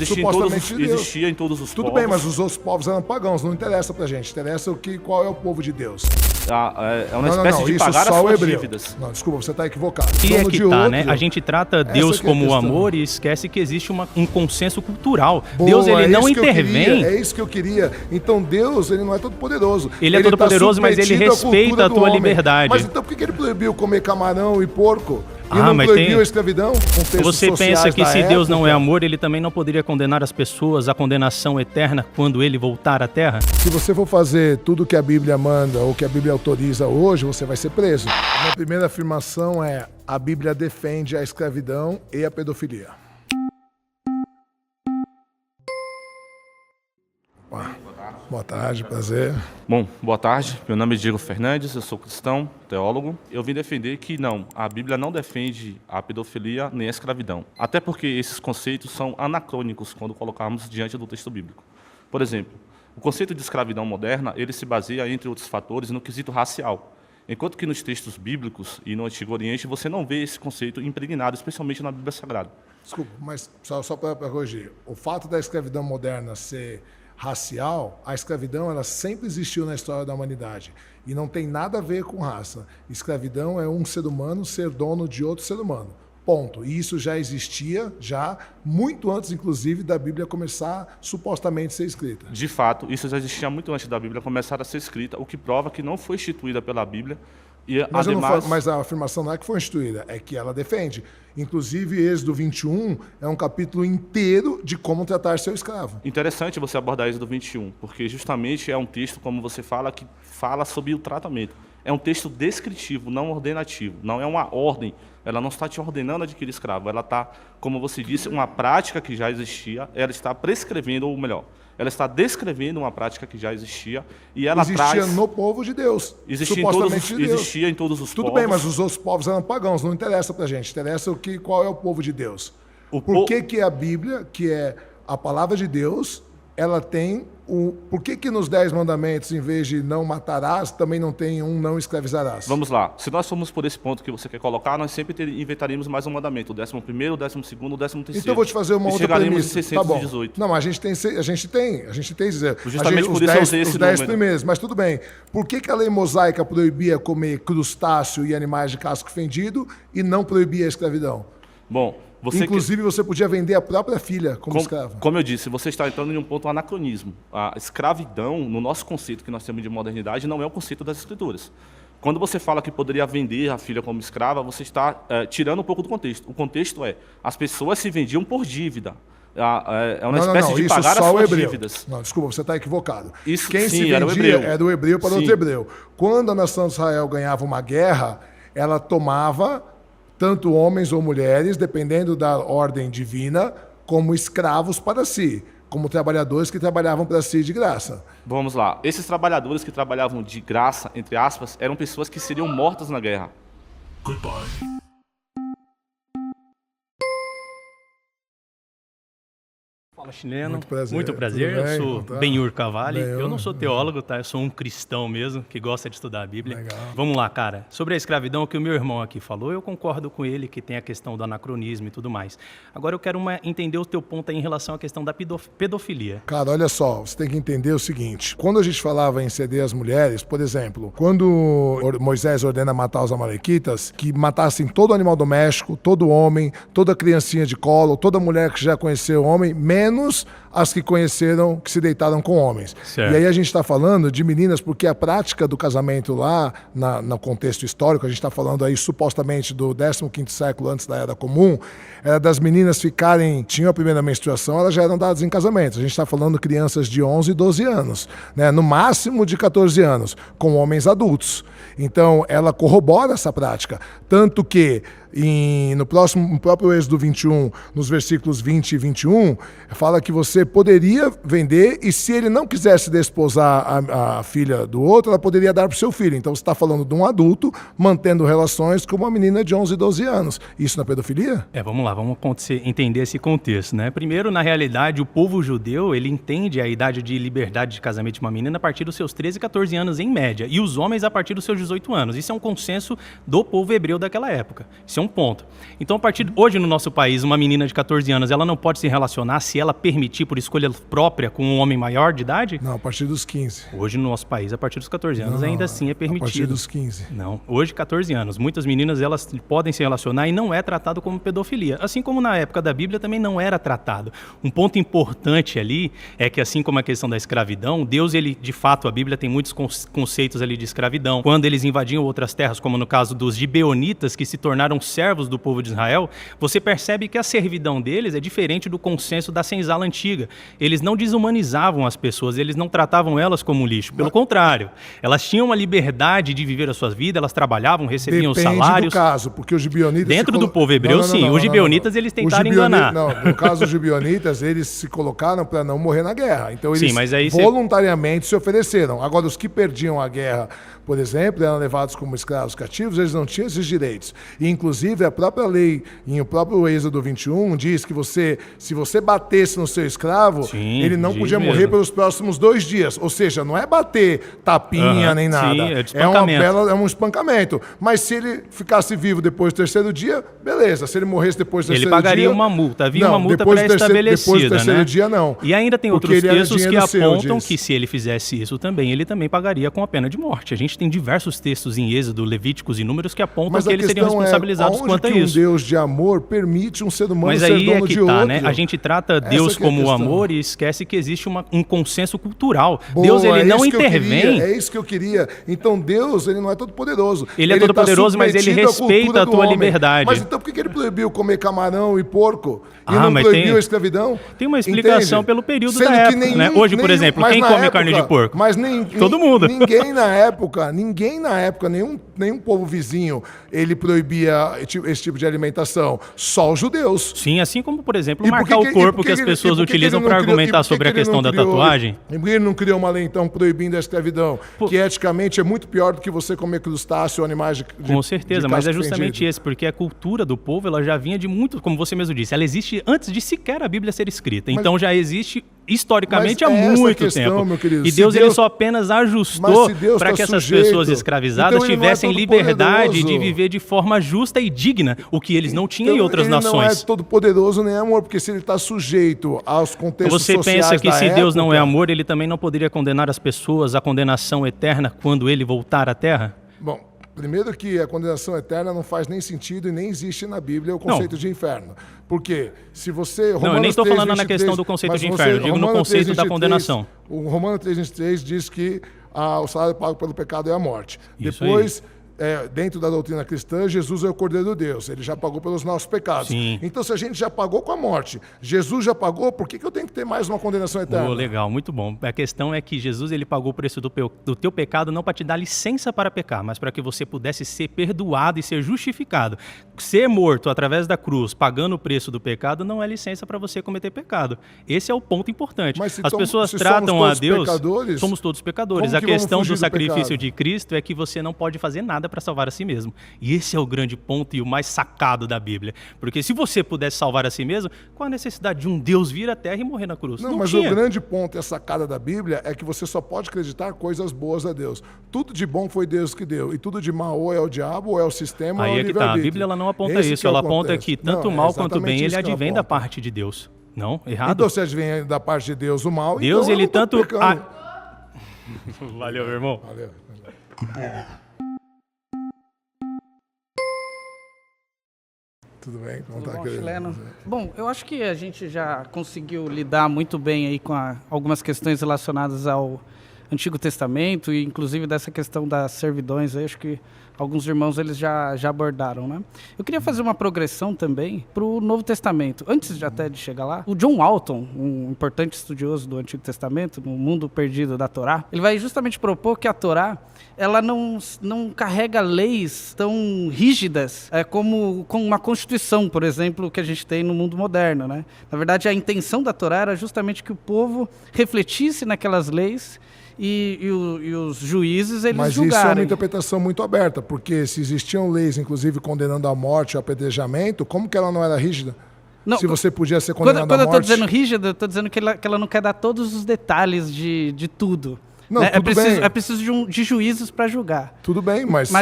Supostamente de Deus. Existia em todos os Tudo povos. bem, mas os outros povos eram pagãos, não interessa pra gente. Interessa qual é o povo de Deus. É uma espécie de isso pagar só as o suas hebreu. dívidas. Não, desculpa, você tá equivocado. E é Dono que de tá, outro, né? A gente trata Deus que é a como questão. amor e esquece que existe um consenso cultural. Boa, Deus, ele não isso que eu intervém. queria, é isso que eu queria. Então Deus, ele não é todo poderoso. Ele é todo poderoso, mas ele submetido à respeita cultura a do tua homem. liberdade. Mas então por que ele proibiu comer camarão e porco? E não mas proibiu a escravidão? Contextos Você pensa sociais que da se Deus não é época. amor, ele também não poderia condenar as pessoas à condenação eterna quando ele voltar à Terra? Se você for fazer tudo que a Bíblia manda ou que a Bíblia autoriza hoje, você vai ser preso. A minha primeira afirmação é: a Bíblia defende a escravidão e a pedofilia. Boa tarde, prazer. Bom, boa tarde. Meu nome é Diego Fernandes, eu sou cristão, teólogo. Eu vim defender que não, a Bíblia não defende a pedofilia nem a escravidão. Até porque esses conceitos são anacrônicos quando colocarmos diante do texto bíblico. Por exemplo, o conceito de escravidão moderna, ele se baseia, entre outros fatores, no quesito racial. Enquanto que nos textos bíblicos e no Antigo Oriente você não vê esse conceito impregnado, especialmente na Bíblia Sagrada. Desculpa, mas só para corrigir. O fato da escravidão moderna ser racial, a escravidão ela sempre existiu na história da humanidade e não tem nada a ver com raça. Escravidão é um ser humano ser dono de outro ser humano. Ponto. E isso já existia, muito antes, inclusive, da Bíblia começar supostamente a ser escrita. De fato, isso já existia muito antes da Bíblia começar a ser escrita, o que prova que não foi instituída pela Bíblia. E, Mas a afirmação não é que foi instituída, é que ela defende. Inclusive, Êxodo 21 é um capítulo inteiro de como tratar seu escravo. Interessante você abordar Êxodo 21, porque justamente é um texto, como você fala, que fala sobre o tratamento. É um texto descritivo, não ordenativo. Não é uma ordem. Ela não está te ordenando a adquirir escravo. Ela está, como você disse, uma prática que já existia. Ela está prescrevendo, ou melhor, ela está descrevendo uma prática que já existia e ela existia no povo de Deus. Existia em todos os Tudo povos. bem, mas os outros povos eram pagãos. Não interessa pra gente. Interessa qual é o povo de Deus. Por que a Bíblia, que é a palavra de Deus, ela tem por que nos 10 mandamentos, em vez de não matarás, também não tem não escravizarás? Vamos lá. Se nós formos por esse ponto que você quer colocar, nós sempre inventaríamos mais um mandamento. O 11º, o 12º, o 13º. Então eu vou te fazer uma outra premissa. Em 618. Tá bom. Não, mas a gente tem dizer. Justamente por isso eu usei esse os 10 número. primeiros, mas tudo bem. Por que a lei mosaica proibia comer crustáceo e animais de casco fendido e não proibia a escravidão? Bom, inclusive, você podia vender a própria filha como escrava. Como eu disse, você está entrando em um ponto anacronismo. A escravidão, no nosso conceito que nós temos de modernidade, não é o conceito das Escrituras. Quando você fala que poderia vender a filha como escrava, você está tirando um pouco do contexto. O contexto é, as pessoas se vendiam por dívida. É uma espécie de pagar as suas dívidas. Não, desculpa, você está equivocado. Quem se vendia era o hebreu para outro hebreu. Quando a nação de Israel ganhava uma guerra, ela tomava tanto homens ou mulheres, dependendo da ordem divina, como escravos para si, como trabalhadores que trabalhavam para si de graça. Vamos lá. Esses trabalhadores que trabalhavam de graça, entre aspas, eram pessoas que seriam mortas na guerra. Goodbye. Fala, chileno. Muito prazer. Eu sou Benhur Cavalli. Benhur. Eu não sou teólogo, tá? Eu sou um cristão mesmo, que gosta de estudar a Bíblia. Legal. Vamos lá, cara. Sobre a escravidão, o que o meu irmão aqui falou, eu concordo com ele que tem a questão do anacronismo e tudo mais. Agora eu quero entender o teu ponto aí em relação à questão da pedofilia. Cara, olha só, você tem que entender o seguinte. Quando a gente falava em ceder as mulheres, por exemplo, quando Moisés ordena matar os amalequitas, que matassem todo animal doméstico, todo homem, toda criancinha de colo, toda mulher que já conheceu homem, menos as que conheceram, que se deitaram com homens. Certo. E aí a gente está falando de meninas, porque a prática do casamento lá, no contexto histórico, a gente está falando aí supostamente do 15º século antes da Era Comum, era das meninas tinham a primeira menstruação, elas já eram dadas em casamento. A gente está falando de crianças de 11 e 12 anos, né? No máximo de 14 anos, com homens adultos. Então, ela corrobora essa prática. Tanto que, no próprio Êxodo 21, nos versículos 20 e 21, fala que você você poderia vender e se ele não quisesse desposar a filha do outro, ela poderia dar para o seu filho. Então você está falando de um adulto mantendo relações com uma menina de 11, 12 anos. Isso não é pedofilia? Vamos lá, vamos entender esse contexto, né? Primeiro, na realidade, o povo judeu, ele entende a idade de liberdade de casamento de uma menina a partir dos seus 13, 14 anos em média, e os homens a partir dos seus 18 anos. Isso é um consenso do povo hebreu daquela época. Isso é um ponto. Então, a partir hoje no nosso país, uma menina de 14 anos, ela não pode se relacionar se ela permitir por escolha própria com um homem maior de idade? Não, a partir dos 15. Hoje no nosso país, a partir dos 14 anos, ainda assim é permitido. A partir dos 15. Não, hoje 14 anos. Muitas meninas, elas podem se relacionar e não é tratado como pedofilia. Assim como na época da Bíblia também não era tratado. Um ponto importante ali é que, assim como a questão da escravidão, Deus, ele, de fato, a Bíblia tem muitos conceitos ali de escravidão. Quando eles invadiam outras terras, como no caso dos gibeonitas, que se tornaram servos do povo de Israel, você percebe que a servidão deles é diferente do consenso da senzala antiga. Eles não desumanizavam as pessoas, eles não tratavam elas como lixo. Pelo contrário, elas tinham uma liberdade de viver as suas vidas, elas trabalhavam, recebiam salários. Depende do caso, porque os gibeonitas... Dentro do povo hebreu, sim. Os gibeonitas, eles tentaram enganar. Não, no caso dos gibeonitas, eles se colocaram para não morrer na guerra. Então eles sim, mas aí voluntariamente se ofereceram. Agora, os que perdiam a guerra, por exemplo, eram levados como escravos cativos, eles não tinham esses direitos. E, inclusive, a própria lei, em o próprio Êxodo 21, diz que se você batesse no seu escravo, sim, ele não podia morrer pelos próximos 2 dias. Ou seja, não é bater tapinha nem nada. Sim, é um espancamento. Mas se ele ficasse vivo depois do 3º dia, beleza. Se ele morresse depois do 3º dia... Ele pagaria uma multa. Havia uma multa pré-estabelecida, depois do 3º dia, não. E ainda tem outros textos que apontam que se ele fizesse isso também, ele também pagaria com a pena de morte. A gente tem diversos textos em Êxodo, Levíticos e Números que apontam que eles seriam responsabilizados quanto a isso. Um Deus de amor permite um ser humano ser dono de outro. Né? A gente trata Deus como o amor e esquece que existe um consenso cultural. Boa, Deus, ele não intervém. É isso que eu queria. Então Deus, ele não é todo poderoso. Ele é todo poderoso, mas ele respeita a tua liberdade. Mas então por que ele proibiu comer camarão e porco e não proibiu a escravidão? Tem uma explicação pelo período da época. Né? Hoje, por exemplo, quem come carne de porco? Todo mundo. Ninguém na época, nenhum povo vizinho, ele proibia esse tipo de alimentação. Só os judeus. Sim, assim como, por exemplo, marcar o corpo que as pessoas utilizam para argumentar sobre a questão da tatuagem. E por que ele não criou uma lei, então, proibindo a escravidão? Que eticamente é muito pior do que você comer crustáceo ou animais de com certeza, mas é justamente esse, porque a cultura do povo, ela já vinha de muito, como você mesmo disse, ela existe antes de sequer a Bíblia ser escrita. Então já existe historicamente há muito tempo. Meu querido, e Deus ele só apenas ajustou para que essas pessoas escravizadas tivessem liberdade de viver de forma justa e digna, o que eles não tinham em outras nações. Ele não é todo poderoso nem amor, porque se ele está sujeito aos contextos sociais da época... Você pensa que se Deus não é amor, ele também não poderia condenar as pessoas à condenação eterna quando ele voltar à Terra? Bom, primeiro que a condenação eterna não faz nem sentido e nem existe na Bíblia o conceito de inferno. Porque se você... Não, eu nem estou falando na questão do conceito de inferno, eu digo no conceito da condenação. O Romano 3,23 diz que o salário pago pelo pecado é a morte. Isso depois... dentro da doutrina cristã, Jesus é o Cordeiro de Deus. Ele já pagou pelos nossos pecados. Sim. Então, se a gente já pagou com a morte, Jesus já pagou, por que eu tenho que ter mais uma condenação eterna? Legal, muito bom. A questão é que Jesus ele pagou o preço do teu pecado não para te dar licença para pecar, mas para que você pudesse ser perdoado e ser justificado. Ser morto através da cruz, pagando o preço do pecado, não é licença para você cometer pecado. Esse é o ponto importante. As pessoas tratam a Deus... Somos todos pecadores. A questão do sacrifício de Cristo é que você não pode fazer nada para salvar a si mesmo. E esse é o grande ponto e o mais sacado da Bíblia. Porque se você pudesse salvar a si mesmo, qual a necessidade de um Deus vir à Terra e morrer na cruz? Não, mas tinha. O grande ponto e a sacada da Bíblia é que você só pode acreditar coisas boas a Deus. Tudo de bom foi Deus que deu. E tudo de mal ou é o diabo, ou é o sistema, ou é o livre-arbítrio. A Bíblia ela não aponta isso. Ela aponta que tanto o mal quanto o bem, ele advém da parte de Deus. Não? Errado? Então se advém da parte de Deus o mal, Deus, então ele tanto... Valeu, meu irmão. Valeu. Tudo bem? Como tá, Chileno? Bom, eu acho que a gente já conseguiu lidar muito bem aí com algumas questões relacionadas Antigo Testamento e inclusive dessa questão das servidões, eu acho que alguns irmãos eles já abordaram, né? Eu queria fazer uma progressão também para o Novo Testamento. Antes de até de chegar lá, o John Walton, um importante estudioso do Antigo Testamento, no mundo perdido da Torá, ele vai justamente propor que a Torá ela não carrega leis tão rígidas como uma Constituição, por exemplo, que a gente tem no mundo moderno, né? Na verdade, a intenção da Torá era justamente que o povo refletisse naquelas leis e os juízes, eles Mas julgarem. isso é uma interpretação muito aberta, porque se existiam leis, inclusive, condenando a morte ou apedrejamento, como que ela não era rígida? Não, se você podia ser condenado quando à eu morte... estou dizendo rígida, eu estou dizendo que ela não quer dar todos os detalhes de tudo. Não, né? tudo bem. É preciso de juízes para julgar. Tudo bem, mas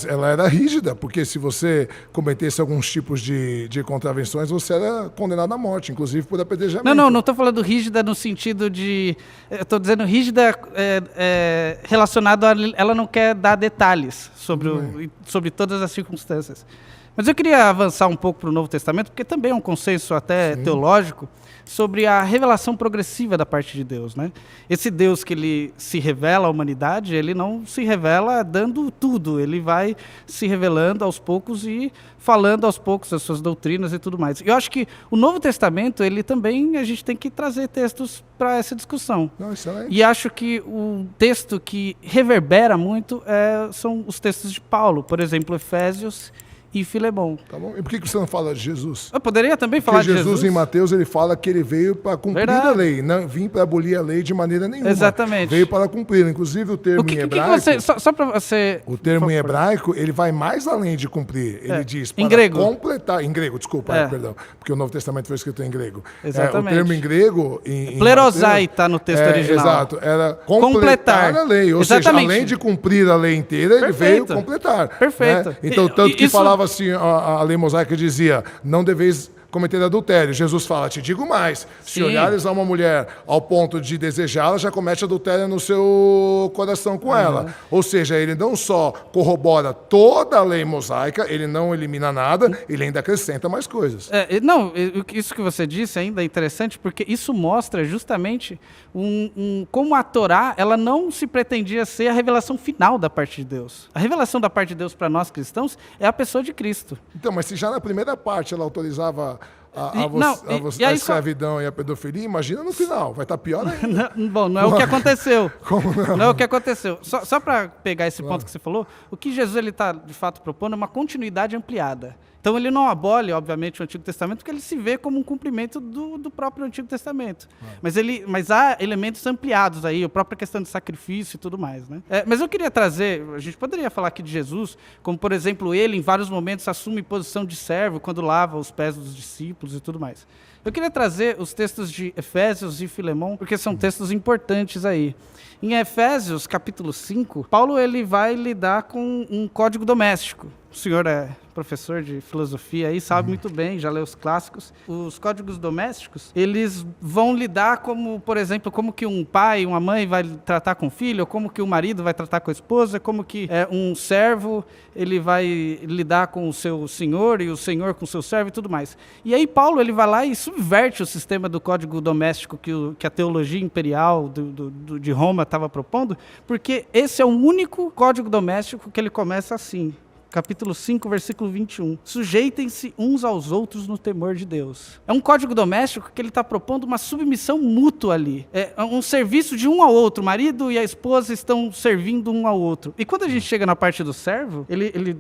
ela era rígida, porque se você cometesse alguns tipos de contravenções, você era condenado à morte, inclusive por apedrejamento. Não estou falando rígida no sentido de... Eu estou dizendo rígida relacionado a... Ela não quer dar detalhes sobre todas as circunstâncias. Mas eu queria avançar um pouco para o Novo Testamento, porque também é um consenso até teológico, sobre a revelação progressiva da parte de Deus, né? Esse Deus que ele se revela à humanidade, ele não se revela dando tudo, ele vai se revelando aos poucos e falando aos poucos as suas doutrinas e tudo mais. Eu acho que o Novo Testamento, ele também, a gente tem que trazer textos para essa discussão. Não, excelente. E acho que o texto que reverbera muito são os textos de Paulo, por exemplo, Efésios e Filemão. Tá bom. E por que você não fala de Jesus? Eu poderia também Porque falar de Jesus. Jesus em Mateus ele fala que ele veio para cumprir Verdade. a lei, não vim para abolir a lei de maneira nenhuma. Exatamente. Veio para cumprir. Inclusive o termo em hebraico. Só para você. O termo em hebraico ele vai mais além de cumprir. Ele diz para Em grego. completar. Em grego, desculpa, perdão, porque o Novo Testamento foi escrito em grego. Exatamente. O termo em grego Plerosai está no texto original. Exato. Era completar a lei. Ou seja, além de cumprir a lei inteira, ele veio completar. Perfeito. Né? Então, tanto que falava assim, a lei mosaica dizia, não deveis cometer adultério. Jesus fala, te digo mais, se olhares a uma mulher ao ponto de desejá-la, já comete adultério no seu coração com ela. Ou seja, ele não só corrobora toda a lei mosaica, ele não elimina nada, ele ainda acrescenta mais coisas. Isso que você disse ainda é interessante, porque isso mostra justamente como a Torá, ela não se pretendia ser a revelação final da parte de Deus. A revelação da parte de Deus para nós cristãos é a pessoa de Cristo. Então, mas se já na primeira parte ela autorizava a escravidão e a pedofilia, imagina no final, vai estar pior ainda. Não é o que aconteceu. Como não? Não é o que aconteceu. Só para pegar esse ponto que você falou, o que Jesus está, de fato, propondo é uma continuidade ampliada. Então ele não abole, obviamente, o Antigo Testamento, porque ele se vê como um cumprimento do próprio Antigo Testamento. Mas há elementos ampliados aí, a própria questão de sacrifício e tudo mais, né? Mas eu queria trazer, a gente poderia falar aqui de Jesus, como, por exemplo, ele, em vários momentos, assume posição de servo quando lava os pés dos discípulos e tudo mais. Eu queria trazer os textos de Efésios e Filemão, porque são textos importantes aí. Em Efésios, capítulo 5, Paulo ele vai lidar com um código doméstico. O senhor é professor de filosofia aí, sabe muito bem, já leu os clássicos. Os códigos domésticos, eles vão lidar como, por exemplo, como que um pai, uma mãe vai tratar com o filho, ou como que o marido vai tratar com a esposa, como que um servo, ele vai lidar com o seu senhor e o senhor com o seu servo e tudo mais. E aí Paulo, ele vai lá e subverte o sistema do código doméstico que a teologia imperial de Roma estava propondo, porque esse é o único código doméstico que ele começa assim. Capítulo 5, versículo 21. Sujeitem-se uns aos outros no temor de Deus. É um código doméstico que ele está propondo uma submissão mútua ali. É um serviço de um ao outro. O marido e a esposa estão servindo um ao outro. E quando a gente chega na parte do servo,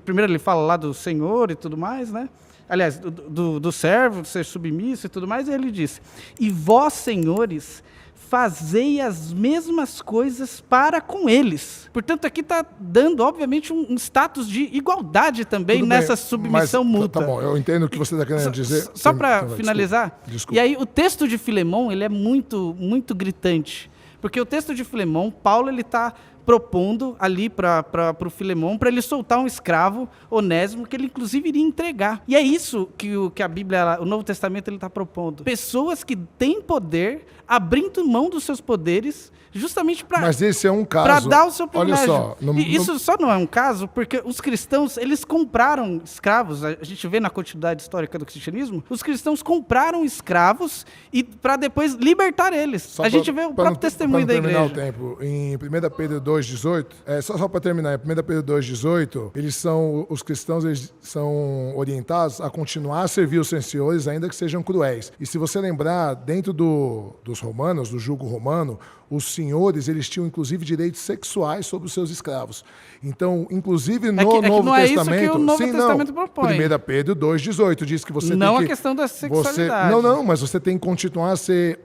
primeiro ele fala lá do senhor e tudo mais, né? Aliás, do servo, ser submisso e tudo mais, e ele diz, e vós, senhores, fazei as mesmas coisas para com eles. Portanto, aqui está dando, obviamente, um status de igualdade também nessa submissão mútua. Tá bom, eu entendo o que você está querendo dizer. Só para finalizar, desculpa. E aí o texto de Filemão, ele é muito, muito gritante. Porque o texto de Filemão, Paulo, ele está propondo ali para o Filemon, para ele soltar um escravo, Onésimo, que ele inclusive iria entregar. E é isso que a Bíblia, o Novo Testamento, ele está propondo. Pessoas que têm poder, abrindo mão dos seus poderes, justamente para... Mas esse é um caso. Para dar o seu privilégio. Olha só. Isso só não é um caso porque os cristãos, eles compraram escravos. A gente vê na continuidade histórica do cristianismo, os cristãos compraram escravos e para depois libertar eles. A gente vê o próprio testemunho da igreja. Para terminar o tempo, em 1 Pedro 2,18, só para terminar, em 1 Pedro 2,18, os cristãos eles são orientados a continuar a servir os seus senhores, ainda que sejam cruéis. E se você lembrar, dentro dos romanos, do jugo romano, os senhores, eles tinham inclusive direitos sexuais sobre os seus escravos. Então, inclusive no Novo não é Testamento... isso que o Novo Testamento propõe. 1 Pedro 2,18 diz que você não tem que... a questão da sexualidade. Mas você tem que continuar a ser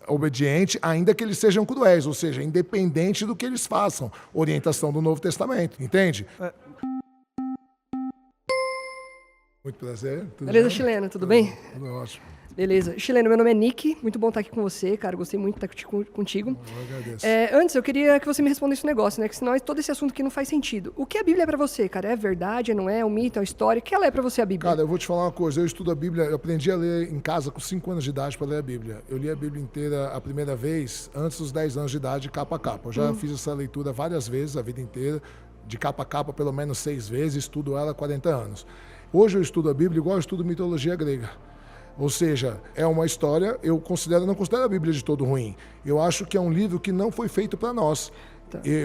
obediente, ainda que eles sejam cruéis, ou seja, independente do que eles façam. Orientação do Novo Testamento, entende? Muito prazer. Beleza, Chileno, tudo bem? Tudo ótimo. Beleza. Chileno, meu nome é Nick, muito bom estar aqui com você, cara, gostei muito de estar contigo. Eu agradeço. Antes, eu queria que você me respondesse um negócio, né, que senão todo esse assunto aqui não faz sentido. O que a Bíblia é pra você, cara? É verdade, não é? É um mito, é uma história? O que ela é pra você, a Bíblia? Cara, eu vou te falar uma coisa, eu estudo a Bíblia, eu aprendi a ler em casa com 5 anos de idade para ler a Bíblia. Eu li a Bíblia inteira a primeira vez antes dos 10 anos de idade, capa a capa. Eu já fiz essa leitura várias vezes, a vida inteira, de capa a capa, pelo menos 6 vezes, estudo ela há 40 anos. Hoje eu estudo a Bíblia igual eu estudo mitologia grega. Ou seja, é uma história, não considero a Bíblia de todo ruim. Eu acho que é um livro que não foi feito para nós.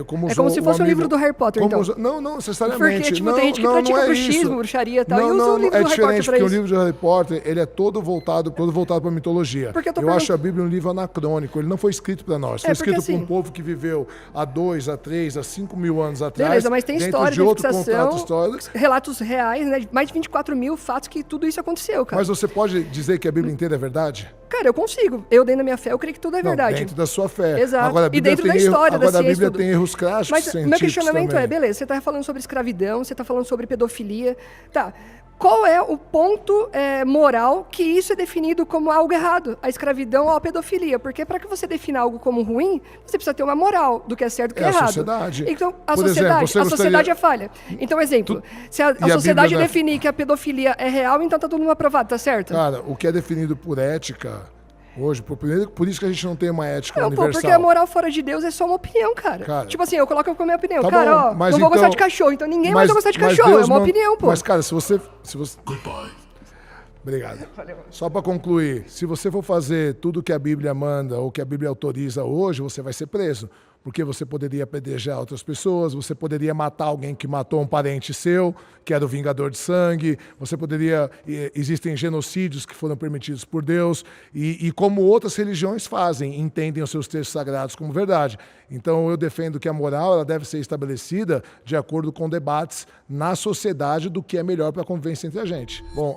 Como se fosse um livro do Harry Potter, então. Não necessariamente. Porque tem gente que pratica bruxismo, bruxaria e tal, e usa o livro do Harry Potter pra isso. É diferente, porque o livro de Harry Potter, ele é todo voltado para mitologia. Eu acho a Bíblia um livro anacrônico, ele não foi escrito para nós. Foi escrito para um povo que viveu há 2, a 3, a 5 mil anos atrás. Beleza, mas tem história de outro contrato histórico. Relatos reais, né? Mais de 24 mil fatos que tudo isso aconteceu, cara. Mas você pode dizer que a Bíblia inteira é verdade? Cara, eu consigo. Eu, dentro da minha fé, eu creio que tudo é verdade. Dentro da sua fé. Exato. Agora, a Bíblia e dentro da história, da ciência. A Bíblia tem erros clássicos. Mas o meu questionamento é, beleza, você está falando sobre escravidão, você está falando sobre pedofilia. Tá. Qual é o ponto moral que isso é definido como algo errado? A escravidão ou a pedofilia? Porque para que você defina algo como ruim, você precisa ter uma moral do que é certo e do que é errado. A sociedade. Então, a sociedade é falha. Então, exemplo, se a sociedade definir que a pedofilia é real, então tá todo mundo aprovado, tá certo? Cara, o que é definido por ética... Hoje, por isso que a gente não tem uma ética universal. Porque a moral fora de Deus é só uma opinião, cara. Tipo assim, eu coloco com a minha opinião. Tá cara, bom, não vou gostar de cachorro, então ninguém mais vai gostar de cachorro. Deus é uma opinião, pô. Mas, cara, se você... Obrigado. Só para concluir, se você for fazer tudo que a Bíblia manda ou que a Bíblia autoriza hoje, você vai ser preso. Porque você poderia apedrejar outras pessoas, você poderia matar alguém que matou um parente seu, que era o vingador de sangue, você poderia... Existem genocídios que foram permitidos por Deus, e como outras religiões fazem, entendem os seus textos sagrados como verdade. Então eu defendo que a moral ela deve ser estabelecida de acordo com debates na sociedade do que é melhor para a convivência entre a gente. Bom,